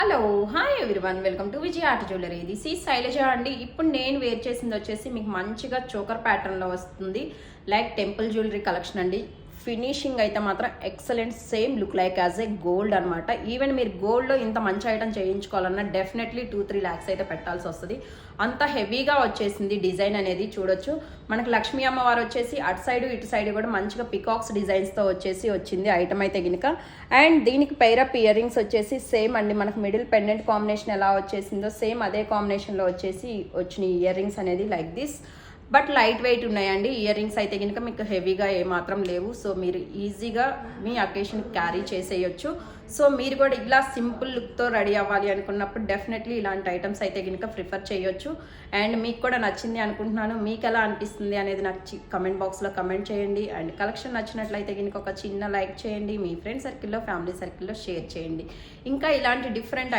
Hello hi everyone welcome to Vijaya art jewellery. This ఈ శైలజ అండి. ఇప్పుడు నేను వేర్ చేసింది వచ్చేసి మీకు మంచిగా చోకర్ ప్యాటర్న్లో వస్తుంది. లైక్ టెంపుల్ జ్యువెలరీ కలెక్షన్ అండి. ఫినిషింగ్ అయితే మాత్రం excellent, same look like as a gold అనమాట. ఈవెన్ మీరు గోల్డ్లో ఇంత మంచి ఐటమ్ చేయించుకోవాలన్నా డెఫినెట్లీ 2-3 lakhs అయితే పెట్టాల్సి వస్తుంది. అంత హెవీగా వచ్చేసింది డిజైన్ అనేది. చూడొచ్చు మనకు లక్ష్మీ అమ్మవారు వచ్చేసి అటు సైడ్ ఇటు సైడ్ కూడా మంచిగా పికాక్స్ డిజైన్స్తో వచ్చేసి వచ్చింది ఐటమ్ అయితే గినుక. అండ్ దీనికి పైరప్ ఇయర్ రింగ్స్ వచ్చేసి సేమ్ అండి, మనకు మిడిల్ పెండెంట్ కాంబినేషన్ ఎలా వచ్చేసిందో సేమ్ అదే కాంబినేషన్లో వచ్చేసి వచ్చిన ఇయర్ రింగ్స్ అనేది like this. But light weight ఉన్నాయండి ఇయర్ రింగ్స్ అయితే కనుక, మీకు హెవీగా ఏమాత్రం లేవు. సో మీరు ఈజీగా మీ అకేషన్ క్యారీ చేసేయచ్చు. సో మీరు కూడా ఇలా సింపుల్ లుక్తో రెడీ అవ్వాలి అనుకున్నప్పుడు డెఫినెట్లీ ఇలాంటి ఐటమ్స్ అయితే కనుక ప్రిఫర్ చేయొచ్చు. అండ్ మీకు కూడా నచ్చింది అనుకుంటున్నాను. మీకు ఎలా అనిపిస్తుంది అనేది నాకు కమెంట్ బాక్స్లో కమెంట్ చేయండి. అండ్ కలెక్షన్ నచ్చినట్లయితే కనుక ఒక చిన్న లైక్ చేయండి. మీ ఫ్రెండ్ సర్కిల్లో, ఫ్యామిలీ సర్కిల్లో షేర్ చేయండి. ఇంకా ఇలాంటి డిఫరెంట్